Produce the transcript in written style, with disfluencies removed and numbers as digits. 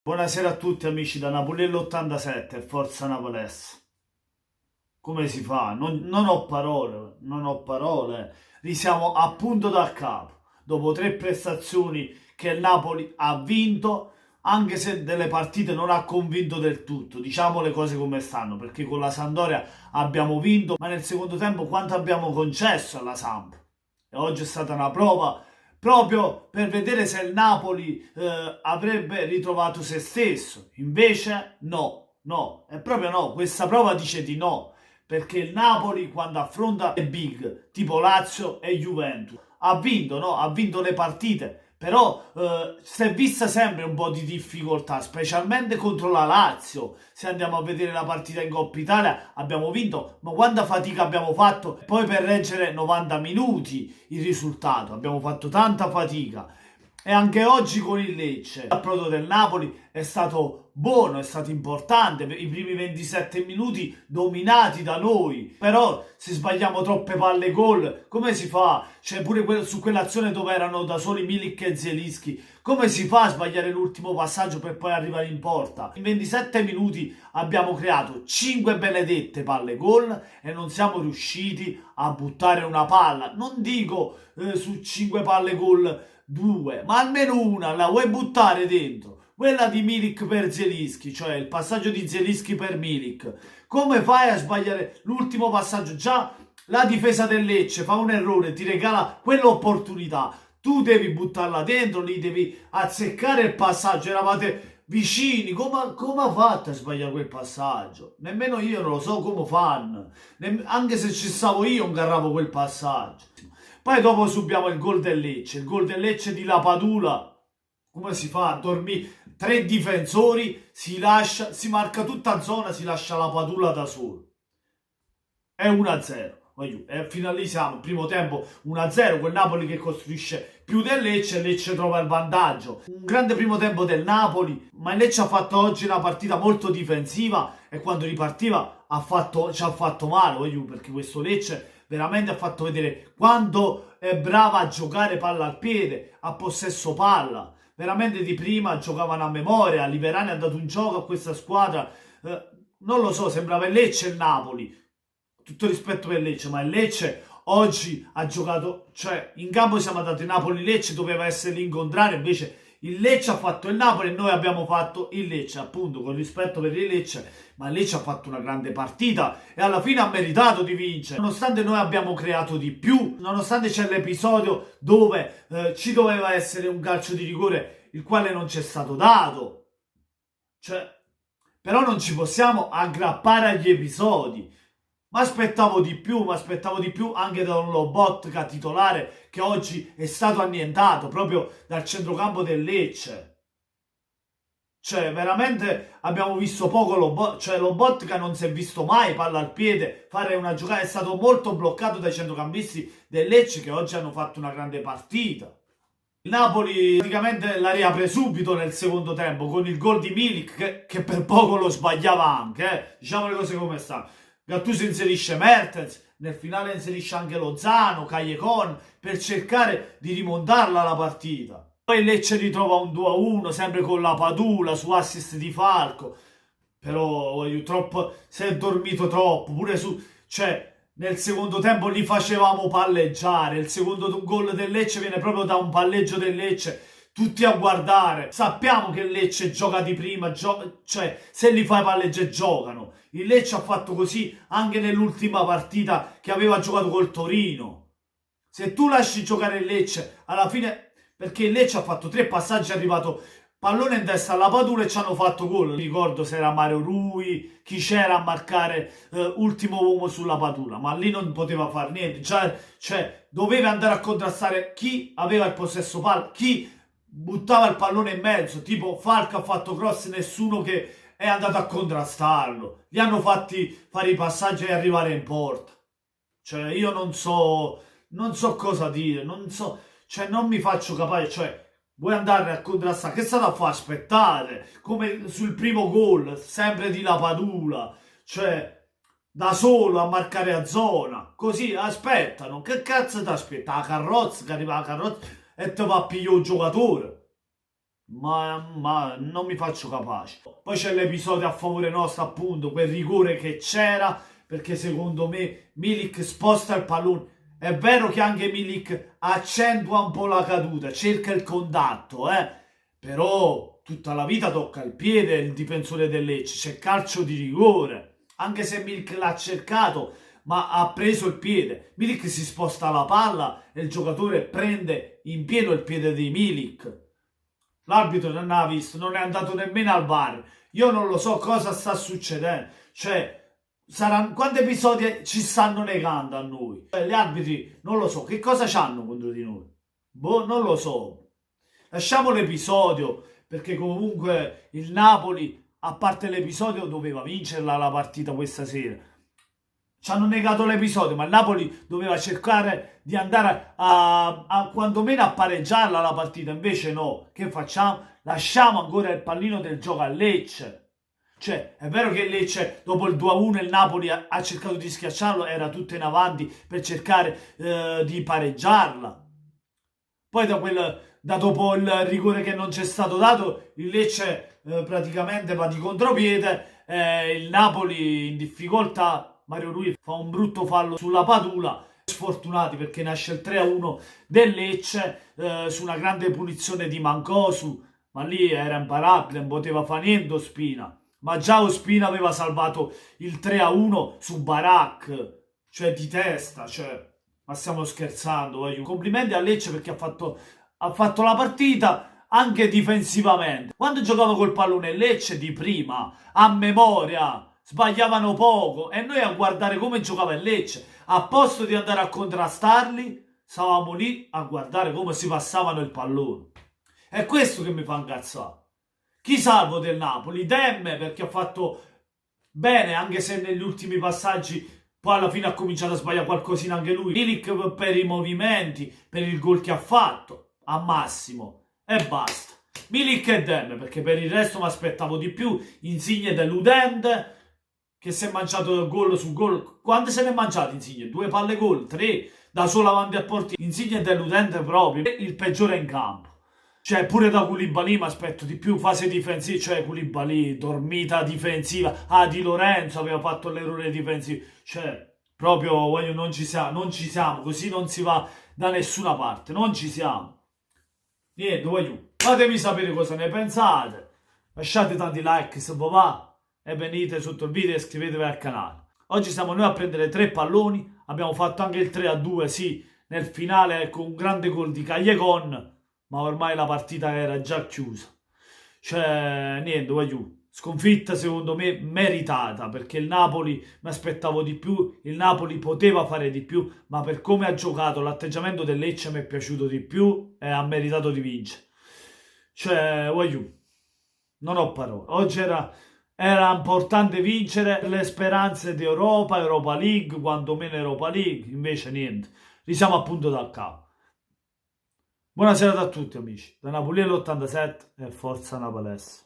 Buonasera a tutti amici da Napolello 87 e Forza Napolès. Come si fa? Non ho parole, non ho parole. Risiamo a punto da capo. Dopo tre prestazioni che il Napoli ha vinto, anche se delle partite non ha convinto del tutto. Diciamo le cose come stanno, perché con la Sampdoria abbiamo vinto, ma nel secondo tempo quanto abbiamo concesso alla Samp? E oggi è stata una prova proprio per vedere se il Napoli avrebbe ritrovato se stesso. Invece no, no, è proprio no, questa prova dice di no, perché il Napoli quando affronta le big tipo Lazio e Juventus ha vinto, no? Ha vinto le partite, però si è vista sempre un po' di difficoltà, specialmente contro la Lazio. Se andiamo a vedere la partita in Coppa Italia abbiamo vinto, ma quanta fatica abbiamo fatto poi per reggere 90 minuti il risultato, abbiamo fatto tanta fatica. E anche oggi con il Lecce, l'approdo del Napoli è stato buono, è stato importante, i primi 27 minuti dominati da noi, però se sbagliamo troppe palle gol, come si fa? C'è pure su quell'azione dove erano da soli Milik e Zielinski, come si fa a sbagliare l'ultimo passaggio per poi arrivare in porta? In 27 minuti abbiamo creato 5 benedette palle gol e non siamo riusciti a buttare una palla, non dico su 5 palle gol due, ma almeno una la vuoi buttare dentro. Quella di Milik per Zielinski, cioè il passaggio di Zielinski per Milik. Come fai a sbagliare l'ultimo passaggio? Già la difesa del Lecce fa un errore, ti regala quell'opportunità. Tu devi buttarla dentro, lì devi azzeccare il passaggio. Eravate vicini, come ha fatto a sbagliare quel passaggio? Nemmeno io non lo so come fanno. Anche se ci stavo io, ingarravo quel passaggio. Poi dopo subiamo il gol del Lecce di Lapadula. Come si fa a dormire? Tre difensori, si marca tutta zona, si lascia Lapadula da solo. È 1-0. E fino a lì siamo, primo tempo 1-0, quel Napoli che costruisce più del Lecce, il Lecce trova il vantaggio. Un grande primo tempo del Napoli, ma il Lecce ha fatto oggi una partita molto difensiva e quando ripartiva ci ha fatto male, perché questo Lecce veramente ha fatto vedere quanto è brava a giocare palla al piede, a possesso palla. Veramente di prima giocavano a memoria, Liverani ha dato un gioco a questa squadra, non lo so, sembrava il Lecce e il Napoli. Tutto rispetto per il Lecce, ma il Lecce oggi ha giocato, cioè in campo siamo andati Napoli-Lecce, doveva essere l'incontrario, invece il Lecce ha fatto il Napoli e noi abbiamo fatto il Lecce, appunto con rispetto per il Lecce, ma il Lecce ha fatto una grande partita e alla fine ha meritato di vincere, nonostante noi abbiamo creato di più, nonostante c'è l'episodio dove ci doveva essere un calcio di rigore, il quale non ci è stato dato, cioè, però non ci possiamo aggrappare agli episodi. Ma aspettavo di più anche da un Lobotka titolare che oggi è stato annientato proprio dal centrocampo del Lecce. Cioè, veramente abbiamo visto poco Lobotka, cioè Lobotka non si è visto mai palla al piede, fare una giocata, è stato molto bloccato dai centrocampisti del Lecce che oggi hanno fatto una grande partita. Il Napoli praticamente la riapre subito nel secondo tempo con il gol di Milik che per poco lo sbagliava anche, diciamo le cose come stanno. Gattuso inserisce Mertens, nel finale inserisce anche Lozano, Callecon per cercare di rimontarla la partita. Poi il Lecce ritrova un 2-1 sempre con la Padula su assist di Falco. Però si è dormito troppo, pure su, cioè nel secondo tempo li facevamo palleggiare. Il secondo gol del Lecce viene proprio da un palleggio del Lecce. Tutti a guardare. Sappiamo che il Lecce gioca di prima, cioè se li fai palleggiare giocano. Il Lecce ha fatto così anche nell'ultima partita che aveva giocato col Torino. Se tu lasci giocare il Lecce, alla fine, perché il Lecce ha fatto tre passaggi, è arrivato pallone in testa alla Padula e ci hanno fatto gol. Non ricordo se era Mario Rui, chi c'era a marcare ultimo uomo sulla Padula, ma lì non poteva fare niente. Cioè, doveva andare a contrastare chi aveva il possesso palla, chi buttava il pallone in mezzo, tipo Falco ha fatto cross, nessuno che è andato a contrastarlo, li hanno fatti fare i passaggi e arrivare in porta. Cioè io non so cosa dire, non so, cioè non mi faccio capace, cioè vuoi andare a contrastare, che state a fare? Aspettate, come sul primo gol, sempre di Lapadula, cioè da solo a marcare a zona, così aspettano, che cazzo ti aspetta? La carrozza, che arriva la carrozza e ti va a pigliare un giocatore. ma non mi faccio capace. Poi c'è l'episodio a favore nostro, appunto, quel rigore che c'era, perché secondo me Milik sposta il pallone. È vero che anche Milik accentua un po' la caduta, cerca il contatto, però tutta la vita tocca il piede il difensore del Lecce, c'è calcio di rigore. Anche se Milik l'ha cercato, ma ha preso il piede. Milik si sposta la palla e il giocatore prende in pieno il piede di Milik. L'arbitro non ha visto, non è andato nemmeno al VAR. Io non lo so cosa sta succedendo. Cioè, quanti episodi ci stanno negando a noi? Cioè, gli arbitri, non lo so, che cosa c'hanno contro di noi? Boh, non lo so. Lasciamo l'episodio, perché comunque il Napoli, a parte l'episodio, doveva vincerla la partita questa sera. Ci hanno negato l'episodio, ma il Napoli doveva cercare di andare a quantomeno a pareggiarla la partita, invece no. Che facciamo? Lasciamo ancora il pallino del gioco a Lecce. Cioè, è vero che il Lecce dopo il 2-1 il Napoli ha cercato di schiacciarlo, era tutto in avanti per cercare di pareggiarla. Poi da dopo il rigore che non c'è stato dato, il Lecce praticamente va di contropiede, il Napoli in difficoltà. Mario Rui fa un brutto fallo sulla Padula, sfortunati perché nasce il 3-1 del Lecce su una grande punizione di Mancosu, ma lì era imparabile, non poteva fare niente Ospina, ma già Ospina aveva salvato il 3-1 su Barak, cioè di testa, cioè, ma stiamo scherzando, voglio. Complimenti a Lecce perché ha fatto la partita anche difensivamente. Quando giocava col pallone Lecce di prima, a memoria, sbagliavano poco e noi a guardare come giocava il Lecce, a posto di andare a contrastarli, stavamo lì a guardare come si passavano il pallone. È questo che mi fa incazzare. Chi salvo del Napoli? Demme, perché ha fatto bene, anche se negli ultimi passaggi poi alla fine ha cominciato a sbagliare qualcosina anche lui. Milik per i movimenti, per il gol che ha fatto, a massimo, e basta. Milik e Demme, perché per il resto mi aspettavo di più. Insigne deludente, che si è mangiato gol su gol. Quante se ne è mangiato Insigne? 2 palle gol, 3, da solo avanti al portiere. Insigne deludente proprio, il peggiore in campo. Cioè, pure da Koulibaly mi aspetto di più, fase difensiva, cioè Koulibaly, dormita difensiva. Ah, Di Lorenzo aveva fatto l'errore difensivo. Cioè, proprio, voglio, non ci siamo, così non si va da nessuna parte, non ci siamo. Niente, voglio, fatemi sapere cosa ne pensate, lasciate tanti like se vi va e venite sotto il video e iscrivetevi al canale. Oggi siamo noi a prendere 3 palloni, abbiamo fatto anche il 3-2, sì, nel finale con un grande gol di Callejon, ma ormai la partita era già chiusa. Cioè, niente, voglio, sconfitta secondo me meritata, perché il Napoli mi aspettavo di più, il Napoli poteva fare di più, ma per come ha giocato, l'atteggiamento del Lecce mi è piaciuto di più e ha meritato di vincere. Cioè, voglio, non ho parole. Oggi era importante vincere le speranze di Europa, Europa League, quantomeno Europa League, invece niente. Risiamo appunto dal capo. Buonasera a tutti amici, da Napoli l'87 e forza Napolese.